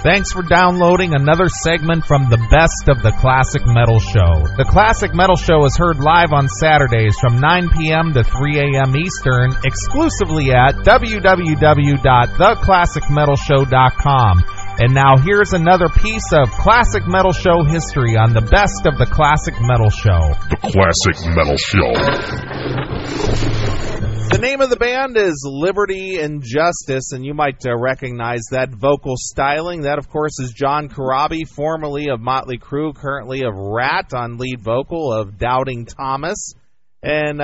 Thanks for downloading another segment from the Best of the Classic Metal Show. The Classic Metal Show is heard live on Saturdays from 9 p.m. to 3 a.m. Eastern, exclusively at www.theclassicmetalshow.com. And now here's another piece of Classic Metal Show history on the Best of the Classic Metal Show. The Classic Metal Show. The name of the band is Liberty and Justice, and you might recognize that vocal styling. That, of course, is John Corabi, formerly of Motley Crue, currently of Rat, on lead vocal of Doubting Thomas. And,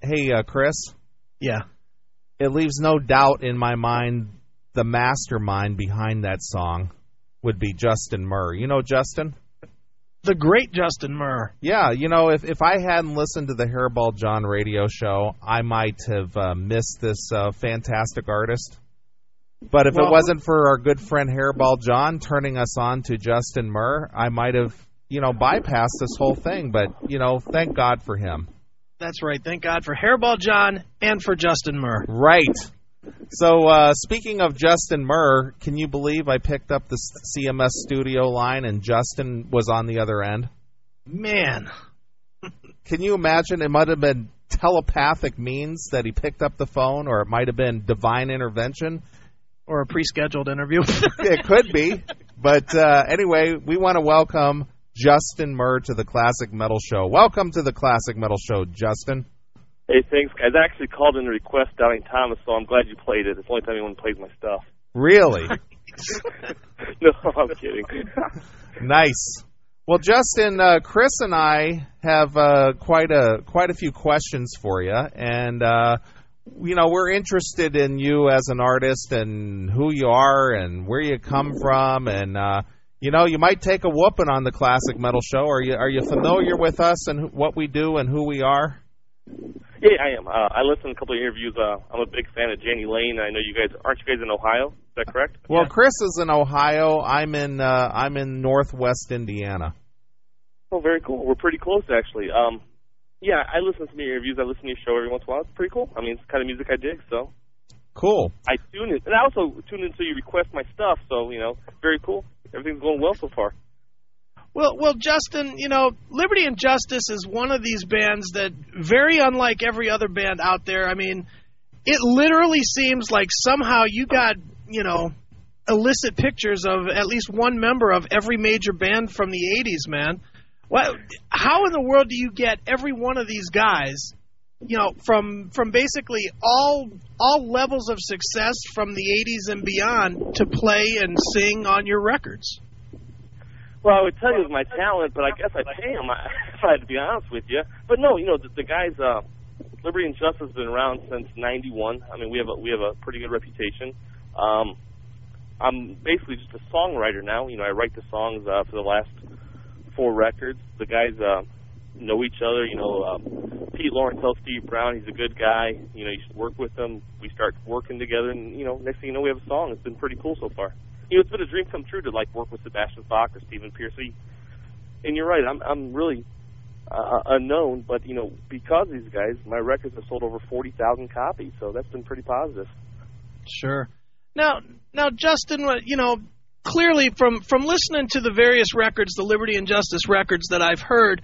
hey, Chris. Yeah. It leaves no doubt in my mind the mastermind behind that song would be Justin Murr. You know Justin? The great Justin Murr. Yeah, you know, if I hadn't listened to the Hairball John radio show, I might have missed this fantastic artist. But if it wasn't for our good friend Hairball John turning us on to Justin Murr, I might have, bypassed this whole thing. But, thank God for him. That's right. Thank God for Hairball John and for Justin Murr. Right. So, speaking of Justin Murr, can you believe I picked up the CMS studio line and Justin was on the other end? Man. Can you imagine? It might have been telepathic means that he picked up the phone, or it might have been divine intervention. Or a pre-scheduled interview. It could be. But anyway, we want to welcome Justin Murr to the Classic Metal Show. Welcome to the Classic Metal Show, Justin. Hey, thanks, guys. I actually called in a request Doubting Thomas, so I'm glad you played it. It's the only time anyone plays my stuff. Really? No, I'm kidding. Nice. Well, Justin, Chris and I have quite a few questions for you, and we're interested in you as an artist and who you are and where you come from, and you might take a whooping on the Classic Metal Show. Are you familiar with us and what we do and who we are? Yeah, I am. I listened to a couple of interviews. I'm a big fan of Janie Lane. I know you guys aren't you guys in Ohio? Is that correct? Well, yeah. Chris is in Ohio. I'm in Northwest Indiana. Oh, very cool. We're pretty close, actually. Yeah, I listen to your interviews. I listen to your show every once in a while. It's pretty cool. I mean, it's the kind of music I dig. So cool. I tune in, and I also tune in so you request my stuff. So very cool. Everything's going well so far. Well, Justin, Liberty and Justice is one of these bands that, very unlike every other band out there, I mean, it literally seems like somehow you got, illicit pictures of at least one member of every major band from the 80s, man. How in the world do you get every one of these guys, from basically all levels of success from the 80s and beyond to play and sing on your records? Well, I would tell you it was my talent, but I guess I pay them, if I had to be honest with you. But no, the guys, Liberty and Justice has been around since '91. I mean, we have a pretty good reputation. I'm basically just a songwriter now. I write the songs for the last 4 records. The guys know each other. Pete Lawrence tells Steve Brown he's a good guy. You should work with him. We start working together, and next thing you know, we have a song. It's been pretty cool so far. It's been a dream come true to work with Sebastian Bach or Stephen Pearcy. And you're right, I'm really unknown, but because of these guys, my records have sold over 40,000 copies, so that's been pretty positive. Sure. Now, Justin, clearly from listening to the various records, the Liberty and Justice records that I've heard,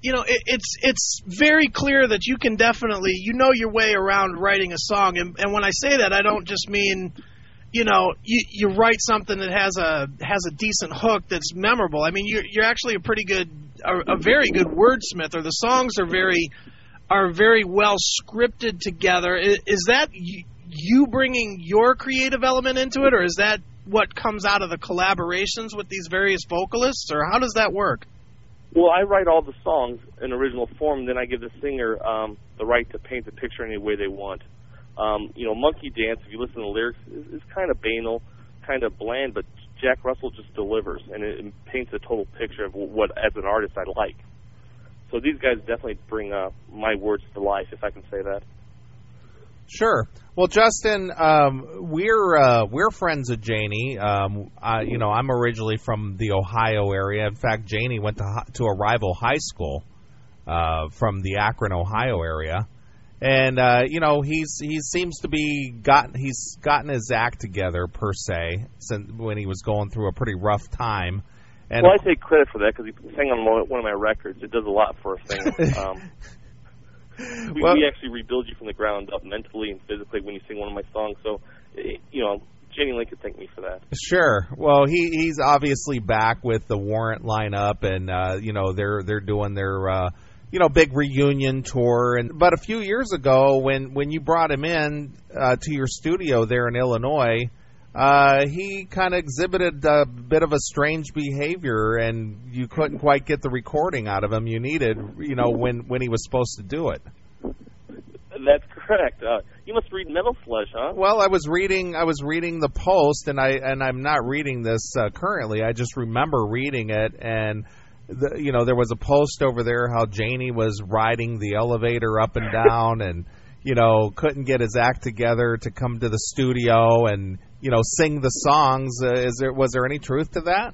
it's very clear that you can definitely your way around writing a song, and when I say that, I don't just mean you write something that has a decent hook that's memorable. I mean, you're actually a very good wordsmith, or the songs are very well scripted together. Is that you bringing your creative element into it, or is that what comes out of the collaborations with these various vocalists, or how does that work? Well, I write all the songs in original form, then I give the singer the right to paint the picture any way they want. Monkey Dance, if you listen to the lyrics, is kind of banal, kind of bland, but Jack Russell just delivers, and it paints a total picture of what, as an artist, I like. So these guys definitely bring my words to life, if I can say that. Sure. Well, Justin, we're friends of Janie. I'm originally from the Ohio area. In fact, Janie went to a rival high school from the Akron, Ohio area. And he seems to be he's gotten his act together per se since when he was going through a pretty rough time. And well, I take credit for that because he sang on one of my records. It does a lot for a singer. We actually rebuild you from the ground up mentally and physically when you sing one of my songs. So, Jenny Lynn could thank me for that. Sure. Well, he's obviously back with the Warrant lineup, and they're doing their big reunion tour. But a few years ago, when you brought him in to your studio there in Illinois, he kind of exhibited a bit of a strange behavior, and you couldn't quite get the recording out of him you needed, when he was supposed to do it. That's correct. You must read Metal Flesh, huh? Well, I was reading the Post, and I'm not reading this currently. I just remember reading it, and there was a post over there how Janie was riding the elevator up and down, and couldn't get his act together to come to the studio and sing the songs. Was there any truth to that?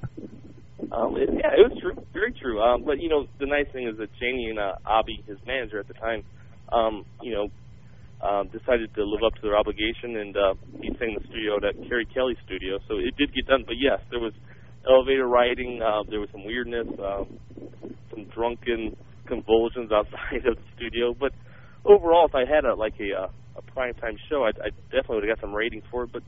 It was true, very true. But the nice thing is that Janie and Abby, his manager at the time, decided to live up to their obligation, and he sang the studio at Carrie Kelly's studio, so it did get done. But yes, there was elevator riding, there was some weirdness, some drunken convulsions outside of the studio. But overall, if I had a primetime show, I definitely would have got some ratings for it. But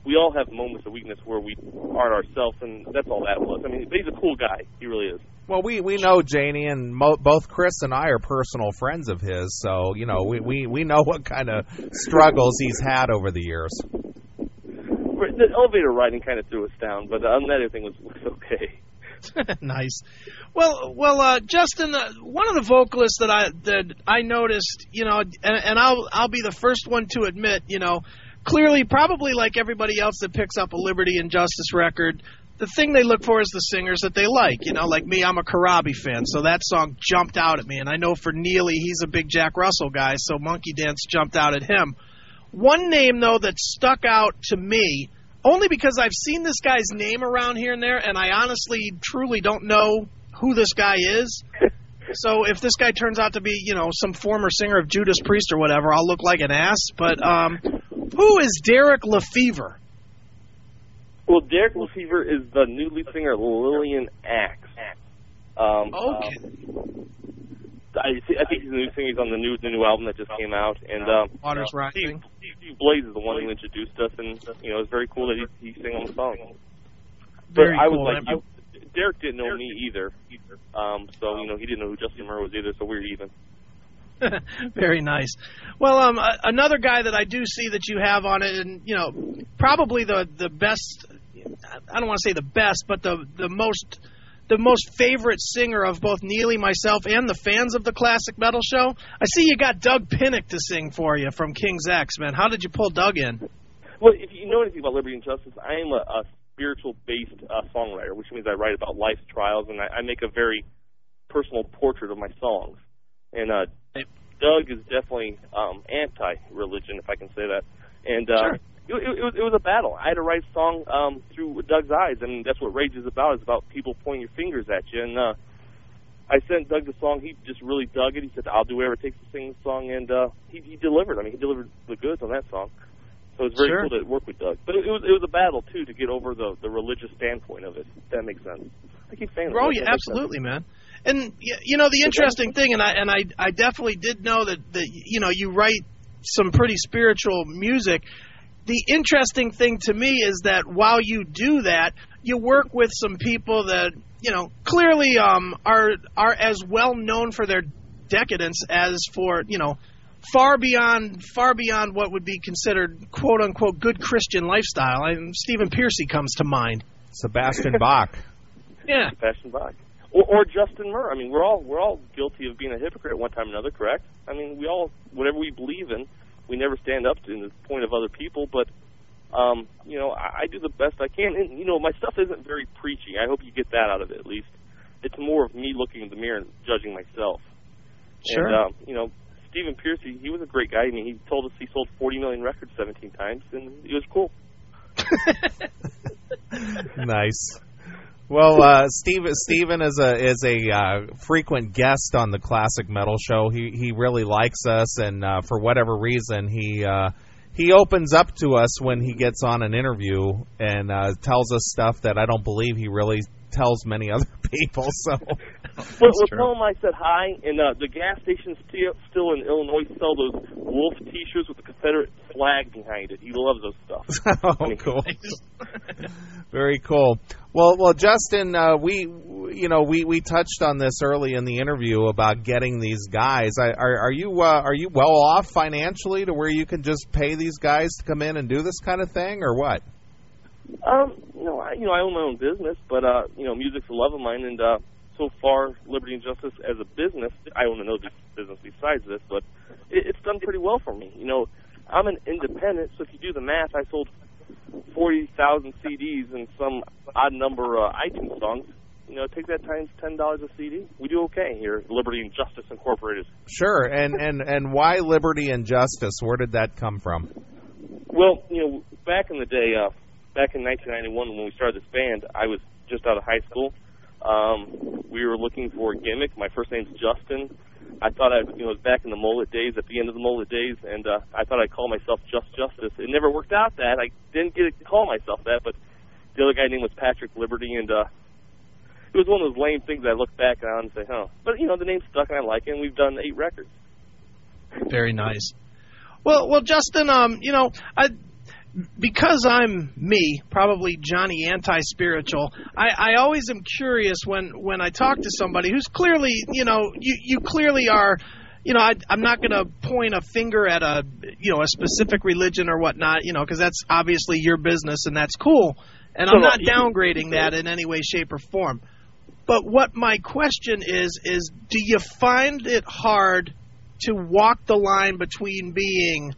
we all have moments of weakness where we aren't ourselves, and that's all that was. I mean, he's a cool guy. He really is. Well, we know Janie, and both Chris and I are personal friends of his, so we know what kind of struggles he's had over the years. The elevator riding kind of threw us down, but that everything was okay. Nice. Well, Justin, one of the vocalists that I noticed, and I'll be the first one to admit, clearly, probably like everybody else that picks up a Liberty and Justice record, the thing they look for is the singers that they like. Like me, I'm a Karabi fan, so that song jumped out at me. And I know for Neely, he's a big Jack Russell guy, so Monkey Dance jumped out at him. One name, though, that stuck out to me, only because I've seen this guy's name around here and there, and I honestly, truly don't know who this guy is. So if this guy turns out to be, some former singer of Judas Priest or whatever, I'll look like an ass. But who is Derek Lefevre? Well, Derek Lefevre is the new lead singer of Lillian Axe. Okay. I think he's the new singer. He's on the new album that just came out. And Water's Rising. Steve Blaze is the one who introduced us, and it's very cool that he sang on the song. Very but I cool. was like, Derek didn't know me either. So he didn't know who Justin Murr was either. So we're even. Very nice. Well, another guy that I do see that you have on it, and probably the best. I don't want to say the best, but the most favorite singer of both Neely, myself, and the fans of the Classic Metal Show. I see you got Doug Pinnick to sing for you from King's X, man. How did you pull Doug in? Well, if you know anything about Liberty and Justice, I am a spiritual-based songwriter, which means I write about life's trials, and I make a very personal portrait of my songs. And Doug is definitely anti-religion, if I can say that. And sure. It was a battle. I had to write a song through Doug's eyes, and that's what Rage is about. It's about people pointing your fingers at you. And I sent Doug the song. He just really dug it. He said, "I'll do whatever it takes to sing the song," and he delivered. I mean, he delivered the goods on that song. So it was very cool to work with Doug. But it was a battle too to get over the religious standpoint of it. If that makes sense. I keep saying that. Oh, yeah, absolutely, man. And the interesting thing, and I definitely did know that you write some pretty spiritual music. The interesting thing to me is that while you do that, you work with some people that clearly are as well known for their decadence as for far beyond what would be considered quote unquote good Christian lifestyle. Stephen Piercy comes to mind. Sebastian Bach. Yeah. Sebastian Bach. Or Justin Murr. I mean, we're all guilty of being a hypocrite at one time or another, correct? I mean, we all, whatever we believe in, we never stand up to the point of other people, but, I do the best I can. And, my stuff isn't very preachy. I hope you get that out of it, at least. It's more of me looking in the mirror and judging myself. Sure. And, Stephen Piercy, he was a great guy. I mean, he told us he sold 40 million records 17 times, and it was cool. Nice. Well, Steven is a frequent guest on the Classic Metal Show. He really likes us, and for whatever reason, he opens up to us when he gets on an interview and tells us stuff that I don't believe he really tells many other people. So, tell him I said hi, and the gas stations still in Illinois sell those wolf T-shirts with the Confederate flag behind it. He loves those stuff. Oh, cool. Very cool. Well, Justin, we touched on this early in the interview about getting these guys. Are you well off financially to where you can just pay these guys to come in and do this kind of thing, or what? No, I own my own business, but music's a love of mine, and so far, Liberty and Justice as a business, I own another business besides this, but it's done pretty well for me. I'm an independent, so if you do the math, I sold 40,000 CDs and some odd number iTunes songs. Take that times $10 a CD. We do okay here at Liberty and Justice Incorporated. Sure, and why Liberty and Justice? Where did that come from? Well, back in the day, back in 1991 when we started this band, I was just out of high school. We were looking for a gimmick. My first name's Justin. I thought it was back in the mullet days, at the end of the mullet days, and I thought I'd call myself Just Justice. It never worked out that. I didn't get to call myself that, but the other guy's name was Patrick Liberty, and it was one of those lame things I look back on and say, huh. But, the name stuck, and I like it, and we've done 8 records. Very nice. Well, Justin, because I'm me, probably Johnny anti-spiritual, I always am curious when I talk to somebody who's clearly, you clearly are, I'm not going to point a finger at a specific religion or whatnot, because that's obviously your business and that's cool. And I'm not downgrading that in any way, shape, or form. But what my question is do you find it hard to walk the line between being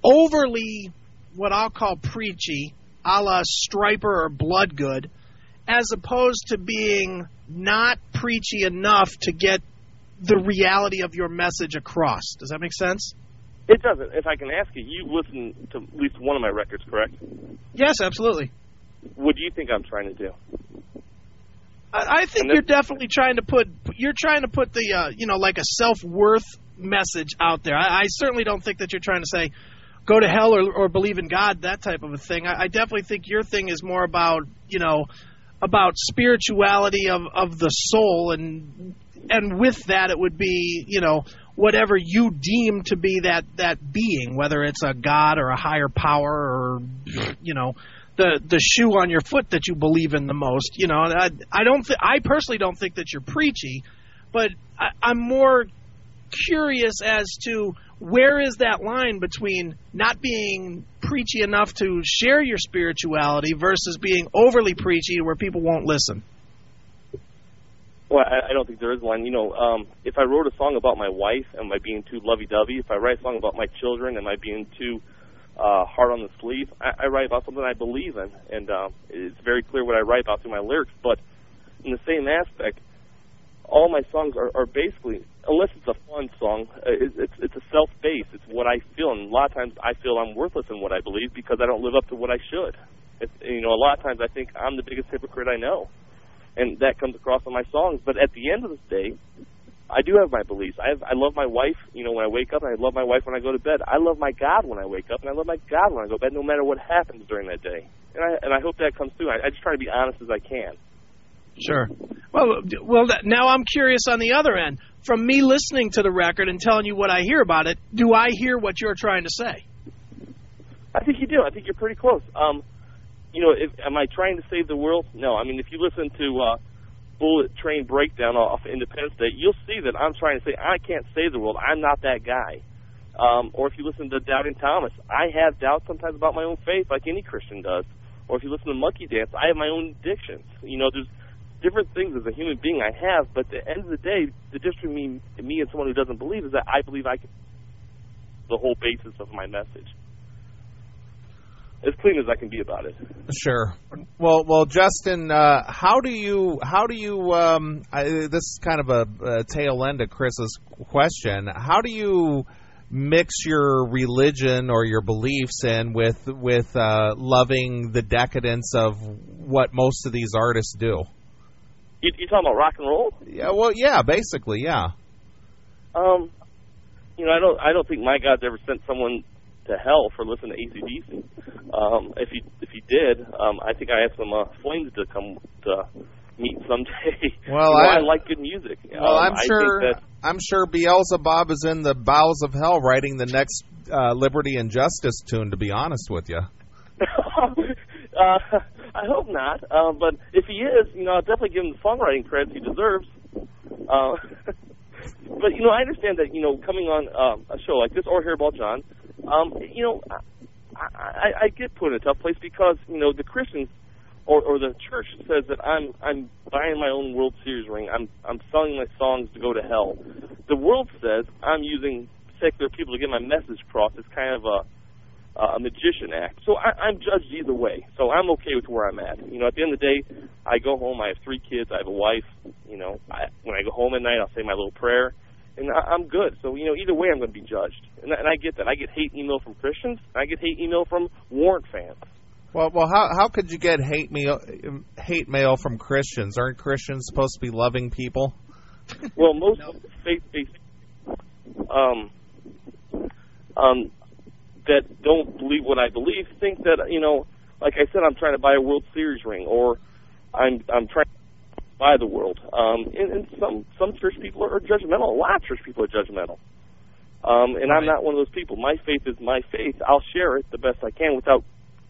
overly what I'll call preachy, a la Striper or Bloodgood, as opposed to being not preachy enough to get the reality of your message across? Does that make sense? It doesn't. If I can ask you, you listen to at least one of my records, correct? Yes, absolutely. What do you think I'm trying to do? I think you're definitely trying to put the like a self-worth message out there. I certainly don't think that you're trying to say go to hell or believe in God, that type of a thing. I definitely think your thing is more about spirituality of the soul, and with that it would be whatever you deem to be that being, whether it's a God or a higher power or the shoe on your foot that you believe in the most. I personally don't think that you're preachy, but I'm more curious as to where is that line between not being preachy enough to share your spirituality versus being overly preachy where people won't listen. Well, I don't think there is one. If I wrote a song about my wife, am I being too lovey-dovey? If I write a song about my children, am I being too hard on the sleeve? I write about something I believe in, and it's very clear what I write about through my lyrics. But in the same aspect, all my songs are basically, unless it's a fun song, it's a self-based. It's what I feel, and a lot of times I feel I'm worthless in what I believe because I don't live up to what I should. A lot of times I think I'm the biggest hypocrite I know, and that comes across in my songs. But at the end of the day, I do have my beliefs. I love my wife, when I wake up, and I love my wife when I go to bed. I love my God when I wake up, and I love my God when I go to bed, no matter what happens during that day. And I hope that comes through. I just try to be honest as I can. Sure. Well, now I'm curious on the other end. From me listening to the record and telling you what I hear about it, do I hear what you're trying to say? I think you do. I think you're pretty close. Am I trying to save the world? No. I mean, if you listen to Bullet Train Breakdown off Independence Day, you'll see that I'm trying to say I can't save the world. I'm not that guy. Or if you listen to Doubting Thomas, I have doubts sometimes about my own faith, like any Christian does. Or if you listen to Monkey Dance, I have my own addictions. There's different things as a human being I have, but at the end of the day, the difference between me and someone who doesn't believe is that I believe I can the whole basis of my message. As clean as I can be about it. Sure. Well, Justin, how do you? This is kind of a tail end of Chris's question. How do you mix your religion or your beliefs in with loving the decadence of what most of these artists do. You talking about rock and roll? Yeah, well, yeah, basically, yeah. I don't think my God's ever sent someone to hell for listening to AC/DC. If he did, I think I have some flames to come to meet someday. Well, I like good music. Well, I'm sure Beelzebub is in the bowels of hell writing the next Liberty and Justice tune. To be honest with you. I hope not. But if he is, I'll definitely give him the songwriting credits he deserves. But I understand that coming on a show like this or Hear About John, I get put in a tough place because the Christians or the church says that I'm buying my own World Series ring. I'm selling my songs to go to hell. The world says I'm using secular people to get my message across. It's kind of a magician act. So I'm judged either way. So I'm okay with where I'm at. At the end of the day, I go home. I have 3 kids. I have a wife. When I go home at night, I'll say my little prayer, and I'm good. So either way, I'm going to be judged, and I get that. I get hate email from Christians. And I get hate email from Warrant fans. Well, how could you get hate mail from Christians? Aren't Christians supposed to be loving people? Well, most faith-based that don't believe what I believe think that like I said, I'm trying to buy a World Series ring, or I'm trying to buy the world. And some church people are judgmental. A lot of church people are judgmental. And I'm not one of those people. My faith is my faith. I'll share it the best I can without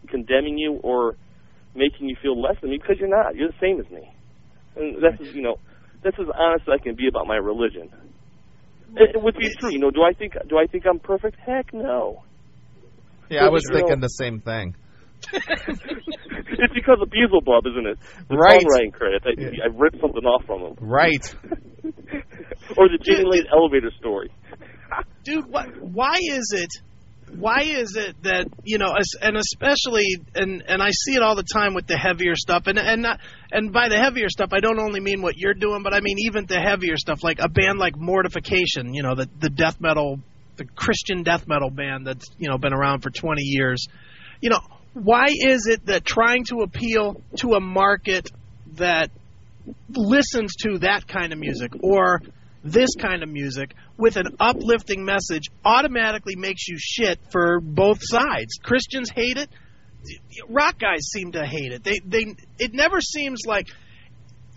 condemning you or making you feel less than me, because you're not. You're the same as me. And that's as honest as I can be about my religion. It would be true. Do I think I'm perfect? Heck no. Yeah, I was thinking the same thing. It's because of Beelzebub, isn't it? The right. Songwriting credit. I ripped something off from him. Right. Or the Jenny Lane elevator story. Dude, why is it that and especially and I see it all the time with the heavier stuff, and by the heavier stuff I don't only mean what you're doing, but I mean even the heavier stuff, like a band like Mortification, the death metal, the Christian death metal band that's been around for 20 years. Why is it that trying to appeal to a market that listens to that kind of music or this kind of music with an uplifting message automatically makes you shit for both sides? Christians hate it. Rock guys seem to hate it. It never seems like,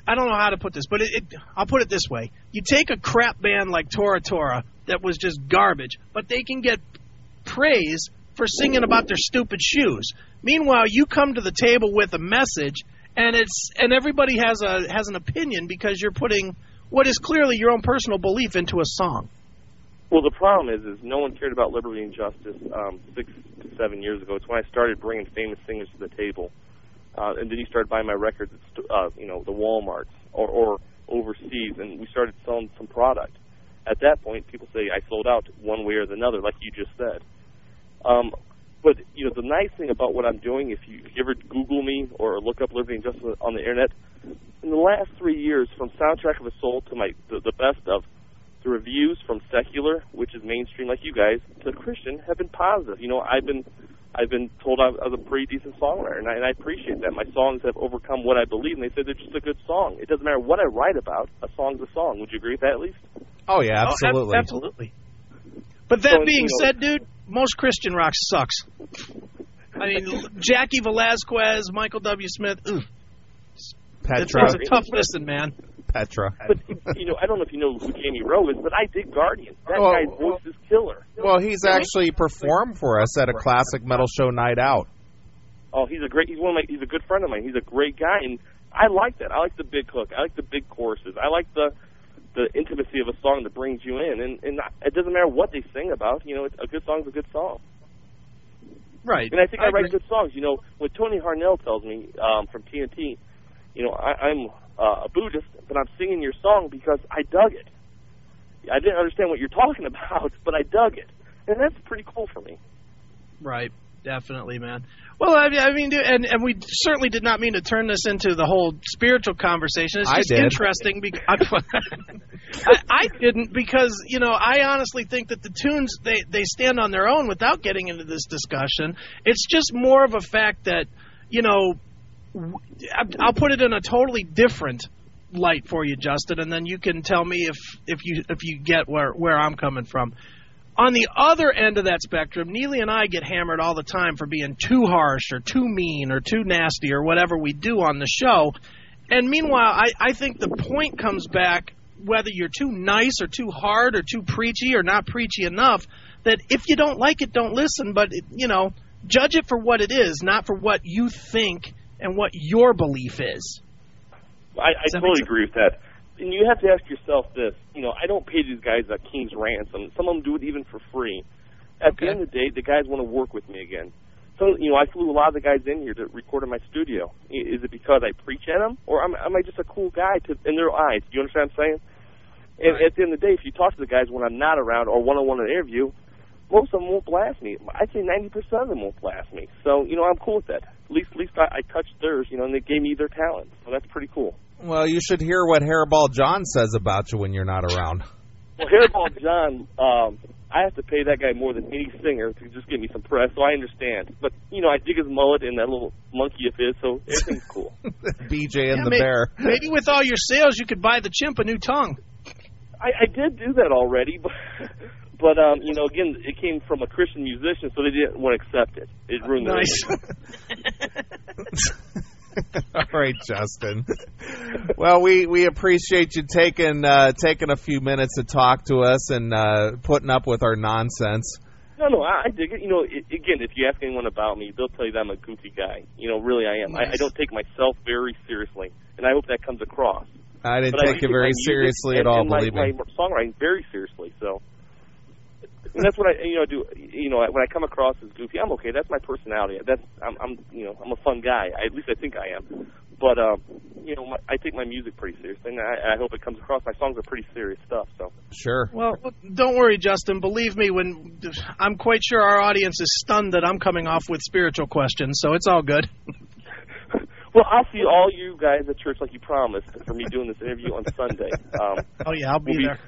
I don't know how to put this, but I'll put it this way. You take a crap band like Tora Tora that was just garbage, but they can get praise for singing about their stupid shoes. Meanwhile, you come to the table with a message, and everybody has an opinion because you're putting what is clearly your own personal belief into a song. Well, the problem is no one cared about liberty and justice 6 to 7 years ago. It's when I started bringing famous singers to the table, and then you started buying my records at the Walmarts or overseas, and we started selling some product. At that point, people say I sold out one way or another, like you just said. But the nice thing about what I'm doing, if you ever Google me or look up Liberty and Justice on the internet, in the last 3 years, from Soundtrack of a Soul to the best of, the reviews from secular, which is mainstream like you guys, to Christian, have been positive. I've been told I was a pretty decent songwriter, and I appreciate that. My songs have overcome what I believe, and they said they're just a good song. It doesn't matter what I write about, a song's a song. Would you agree with that at least? Oh, yeah, absolutely. Absolutely. But that being said, dude, most Christian rock sucks. I mean, Jackie Velasquez, Michael W. Smith, Petra. It's a tough listen, man. Petra. But, I don't know if you know who Jamie Rowe is, but I dig Guardian. That guy's voice is killer. Well, he's actually performed for us at a classic metal show night out. Oh, he's a good friend of mine. He's a great guy, and I like that. I like the big hook. I like the big choruses. I like the intimacy of a song that brings you in, and it doesn't matter what they sing about. A good song's a good song. Right. And I think I write good songs. When Tony Harnell tells me from TNT, I'm a Buddhist, but I'm singing your song because I dug it. I didn't understand what you're talking about, but I dug it, and that's pretty cool for me. Right. Definitely, man. Well, I mean, and we certainly did not mean to turn this into the whole spiritual conversation. It's just interesting because I didn't, because I honestly think that the tunes they stand on their own without getting into this discussion. It's just more of a fact that I'll put it in a totally different light for you, Justin, and then you can tell me if you get where I'm coming from. On the other end of that spectrum, Neely and I get hammered all the time for being too harsh or too mean or too nasty or whatever we do on the show. And meanwhile, I think the point comes back, whether you're too nice or too hard or too preachy or not preachy enough, that if you don't like it, don't listen. But, judge it for what it is, not for what you think and what your belief is. I totally agree with that. And you have to ask yourself this. I don't pay these guys a king's ransom. Some of them do it even for free. At the end of the day, the guys want to work with me again. So, I flew a lot of the guys in here to record in my studio. Is it because I preach at them, or am I just a cool guy in their eyes? Do you understand what I'm saying? And at the end of the day, if you talk to the guys when I'm not around or one-on-one in an interview, most of them won't blast me. I'd say 90% of them won't blast me. So, I'm cool with that. At least I touched theirs, and they gave me their talent. So that's pretty cool. Well, you should hear what Hairball John says about you when you're not around. Well, Hairball John, I have to pay that guy more than any singer to just give me some press, so I understand. But, I dig his mullet and that little monkey of his, so everything's cool. BJ and the bear. Maybe with all your sales, you could buy the chimp a new tongue. I did do that already, but again, it came from a Christian musician, so they didn't want to accept it. It ruined Nice. All right, Justin. Well, we appreciate you taking a few minutes to talk to us and putting up with our nonsense. No, I dig it. Again, if you ask anyone about me, they'll tell you that I'm a goofy guy. Really, I am. Nice. I don't take myself very seriously, and I hope that comes across. I didn't take you very seriously at all, believe me. My songwriting very seriously, so. And that's what I do. When I come across as goofy, I'm okay. That's my personality. I'm a fun guy. At least I think I am. But I take my music pretty seriously, and I hope it comes across. My songs are pretty serious stuff. So. Sure. Well, don't worry, Justin. Believe me, when I'm quite sure our audience is stunned that I'm coming off with spiritual questions, so it's all good. Well, I'll see all you guys at church like you promised for me doing this interview on Sunday. Oh yeah, I'll be there.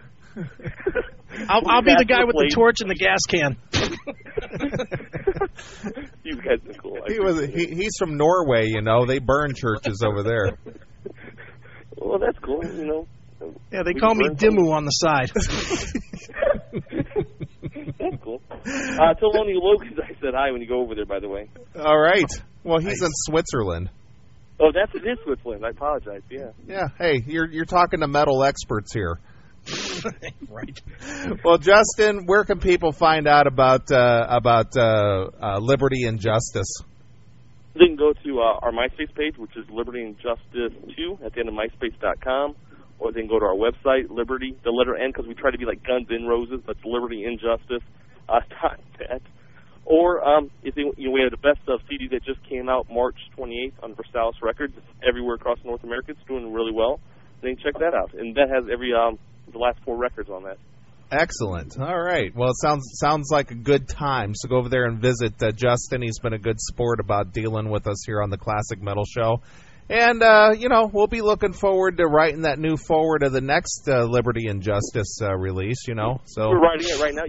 I'll be the guy with the torch and the gas can. You guys are cool. He's from Norway, They burn churches over there. Well, that's cool, Yeah, they call me Dimmu on the side. That's cool. Tell Lonnie Logan I said hi when you go over there, by the way. All right. Well, he's in Switzerland. Oh, it is Switzerland. I apologize, yeah. Yeah, hey, you're talking to metal experts here. Right. Well, Justin, where can people find out about Liberty and Justice? They can go to our MySpace page, which is Liberty and Justice 2 at the end of MySpace.com, or they can go to our website, Liberty, the letter N, because we try to be like Guns N' Roses, but it's libertyinjustice.net. Or if they, we have the best of CD that just came out March 28th on Versailles Records. It's everywhere across North America. It's doing really well. They can check that out, and that has the last 4 records on that. Excellent. All right. Well, it sounds like a good time. So go over there and visit Justin. He's been a good sport about dealing with us here on the Classic Metal Show. And, we'll be looking forward to writing that new forward of the next Liberty and Justice release, So we're writing it right now.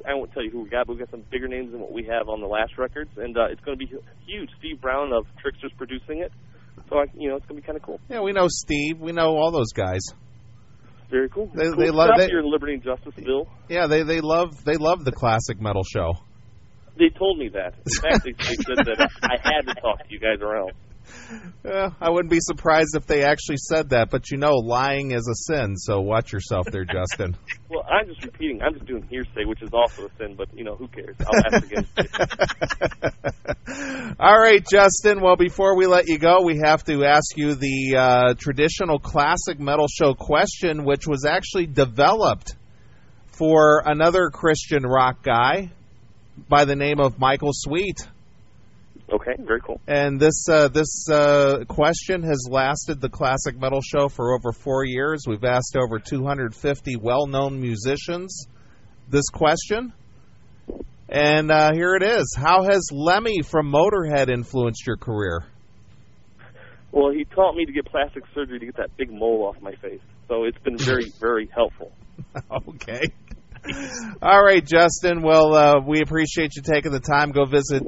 I won't tell you who we got, but we got some bigger names than what we have on the last records. And it's going to be huge. Steve Brown of Trickster's producing it. So, it's going to be kind of cool. Yeah, we know Steve. We know all those guys. Very cool. They love it. You're in Liberty and Justice, Bill. Yeah, they love the Classic Metal Show. They told me that. In fact, they said that I had to talk to you guys around. I wouldn't be surprised if they actually said that, but lying is a sin, so watch yourself there, Justin. Well, I'm just repeating. I'm just doing hearsay, which is also a sin, but, who cares? I'll ask again. All right, Justin. Well, before we let you go, we have to ask you the traditional Classic Metal Show question, which was actually developed for another Christian rock guy by the name of Michael Sweet. Okay, very cool. And this question has lasted the Classic Metal Show for over 4 years. We've asked over 250 well-known musicians this question. And here it is. How has Lemmy from Motorhead influenced your career? Well, he taught me to get plastic surgery to get that big mole off my face. So it's been very, very helpful. Okay. All right, Justin. Well, we appreciate you taking the time. Go visit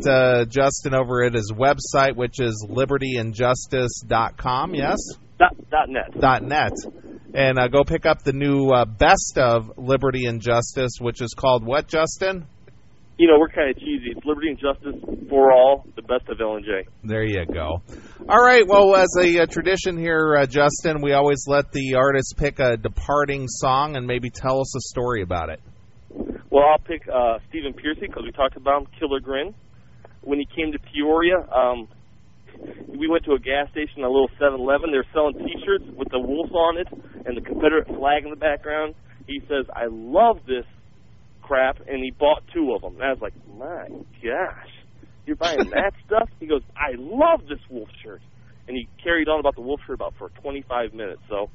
Justin over at his website, which is libertyandjustice.com, yes? .net. .net. And go pick up the new Best of Liberty and Justice, which is called what, Justin? We're kind of cheesy. It's Liberty and Justice for all, the best of L&J. There you go. All right, well, as a tradition here, Justin, we always let the artist pick a departing song and maybe tell us a story about it. Well, I'll pick Stephen Piercy because we talked about him, Killer Grin. When he came to Peoria, we went to a gas station, a little 7-Eleven. They were selling T-shirts with the wolf on it and the Confederate flag in the background. He says, I love this crap, and he bought 2 of them. And I was like, my gosh, you're buying that stuff? He goes, I love this wolf shirt. And he carried on about the wolf shirt about for 25 minutes. So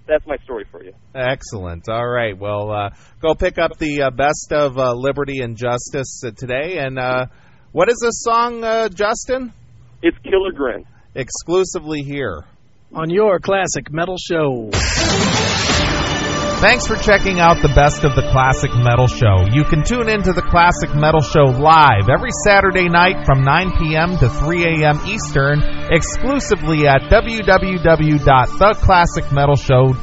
that's my story for you. Excellent. All right. Well, go pick up the Best of Liberty and Justice today. And what is this song, Justin? It's Killer Grin. Exclusively here on your Classic Metal Show. Thanks for checking out the Best of the Classic Metal Show. You can tune into the Classic Metal Show live every Saturday night from 9 p.m. to 3 a.m. Eastern, exclusively at www.theclassicmetalshow.com.